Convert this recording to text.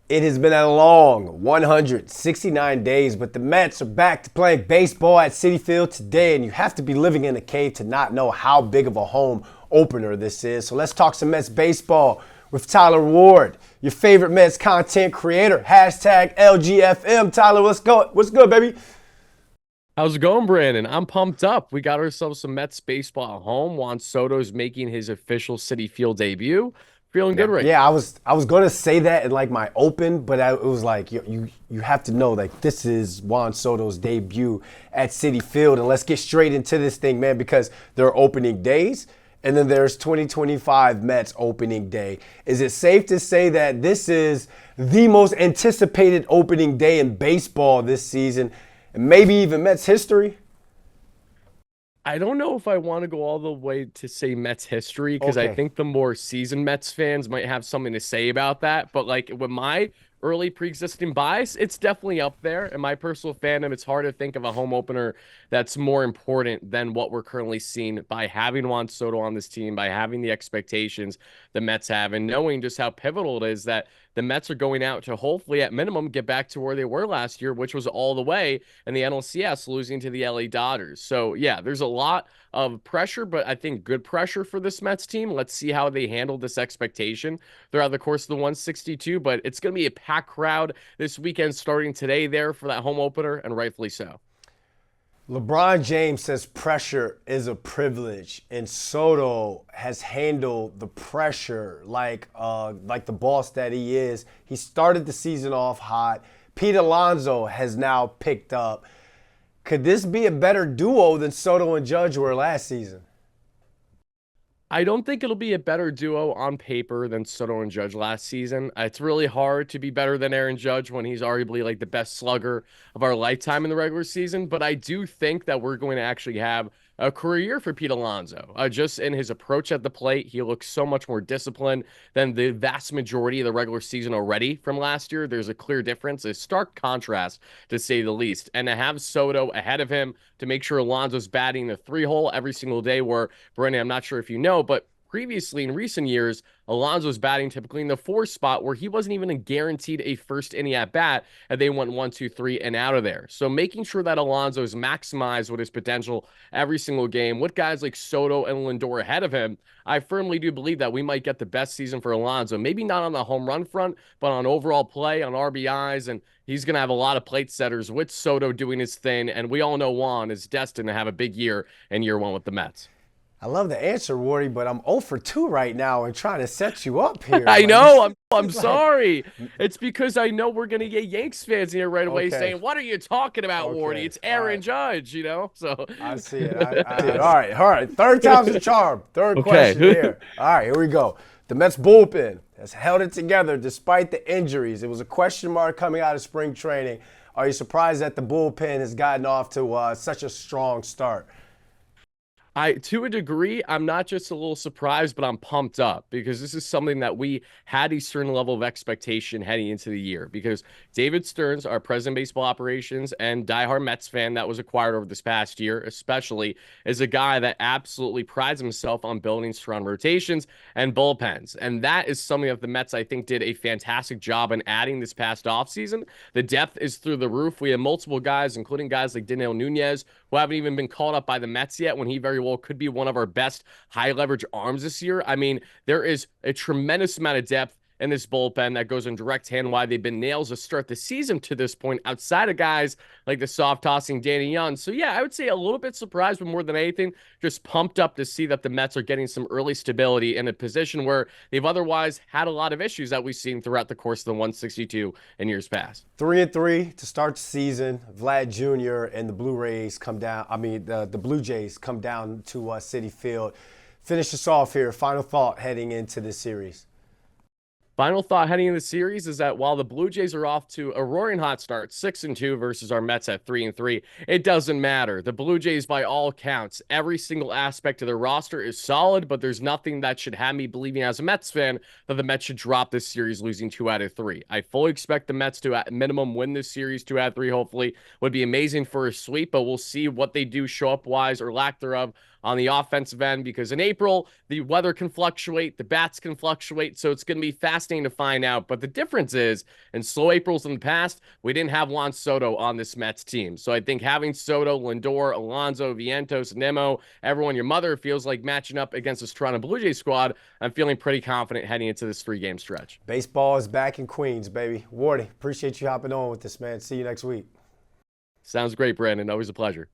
It has been a long 169 days, but the Mets are back to playing baseball at Citi Field today, and you have to be living in a cave to not know how big of a home opener this is. So let's talk some Mets baseball with Tyler Ward, your favorite Mets content creator. Hashtag LGFM. Tyler, let's go. What's good, baby? How's it going, Brandon? I'm pumped up. We got ourselves some Mets baseball at home. Juan Soto's making his official Citi Field debut. Feeling good Yeah, right yeah. now. I was gonna say that in like my open, but it was like you have to know like this is Juan Soto's debut at Citi Field, and let's get straight into this thing, man, because there are opening days, and then there's 2025 Mets opening day. Is it safe to say that this is the most anticipated opening day in baseball this season, and maybe even Mets history? I don't know if I want to go all the way to say Mets history because I Okay. think the more seasoned Mets fans might have something to say about that. But like with my early pre-existing bias, it's definitely up there. In my personal fandom, it's hard to think of a home opener that's more important than what we're currently seeing by having Juan Soto on this team, by having the expectations the Mets have, and knowing just how pivotal it is that the Mets are going out to hopefully at minimum get back to where they were last year, which was all the way in the NLCS, losing to the LA Dodgers. So yeah, there's a lot of pressure, but I think good pressure for this Mets team. Let's see how they handle this expectation throughout the course of the 162. But it's going to be a packed crowd this weekend, starting today there for that home opener, and rightfully so. LeBron James says pressure is a privilege, and Soto has handled the pressure like the boss that he is. He started the season off hot. Pete Alonso has now picked up. Could this be a better duo than Soto and Judge were last season? I don't think it'll be a better duo on paper than Soto and Judge last season. It's really hard to be better than Aaron Judge when he's arguably like the best slugger of our lifetime in the regular season. But I do think that we're going to actually have a career year for Pete Alonso. Just in his approach at the plate, he looks so much more disciplined than the vast majority of the regular season already from last year. There's a clear difference, a stark contrast to say the least. And to have Soto ahead of him to make sure Alonso's batting the three hole every single day, where Brennan, I'm not sure if you know, but previously in recent years, Alonso's batting typically in the four spot where he wasn't even guaranteed a first inning at bat, and they went one, two, three, and out of there. So making sure that Alonso's maximized with his potential every single game with guys like Soto and Lindor ahead of him, I firmly do believe that we might get the best season for Alonso. Maybe not on the home run front, but on overall play, on RBIs, and he's going to have a lot of plate setters with Soto doing his thing. And we all know Juan is destined to have a big year in year one with the Mets. I love the answer, Wardy, but I'm 0 for 2 right now and trying to set you up here. I Like know. this I'm is like sorry. It's because I know we're gonna get Yanks fans here right away okay, saying, "What are you talking about, Wardy? okay, It's all Aaron right. Judge." So I see it. I see it. All right, all right. Third time's a charm. Third question okay. here. All right, here we go. The Mets bullpen has held it together despite the injuries. It was a question mark coming out of spring training. Are you surprised that the bullpen has gotten off to such a strong start? To a degree, I'm not just a little surprised, but I'm pumped up because this is something that we had a certain level of expectation heading into the year. Because David Stearns, our president of baseball operations and diehard Mets fan that was acquired over this past year, especially, is a guy that absolutely prides himself on building strong rotations and bullpens. And that is something that the Mets, I think, did a fantastic job in adding this past offseason. The depth is through the roof. We have multiple guys, including guys like Daniel Nunez, who haven't even been called up by the Mets yet when he very well could be one of our best high leverage arms this year. I mean, there is a tremendous amount of depth in this bullpen that goes in direct hand why they've been nails to start the season to this point outside of guys like the soft tossing Danny Young. So yeah, I would say a little bit surprised, but more than anything, just pumped up to see that the Mets are getting some early stability in a position where they've otherwise had a lot of issues that we've seen throughout the course of the 162 in years past. 3-3 to start the season. Vlad Jr. and the Blue Rays come down. I mean, the Blue Jays come down to Citi Field. Finish us off here. Final thought heading into this series. Final thought heading into the series is that while the Blue Jays are off to a roaring hot start, 6-2 versus our Mets at 3-3, it doesn't matter. The Blue Jays, by all counts, every single aspect of their roster is solid, but there's nothing that should have me believing as a Mets fan that the Mets should drop this series losing 2 out of 3. I fully expect the Mets to at minimum win this series 2 out of 3, hopefully. Would be amazing for a sweep, but we'll see what they do show up wise or lack thereof on the offensive end, because in April, the weather can fluctuate, the bats can fluctuate, so it's going to be fascinating to find out. But the difference is, in slow Aprils in the past, we didn't have Juan Soto on this Mets team. So I think having Soto, Lindor, Alonso, Vientos, Nemo, everyone, your mother feels like matching up against this Toronto Blue Jays squad. I'm feeling pretty confident heading into this 3-game stretch. Baseball is back in Queens, baby. Wardy, appreciate you hopping on with this, man. See you next week. Sounds great, Brandon. Always a pleasure.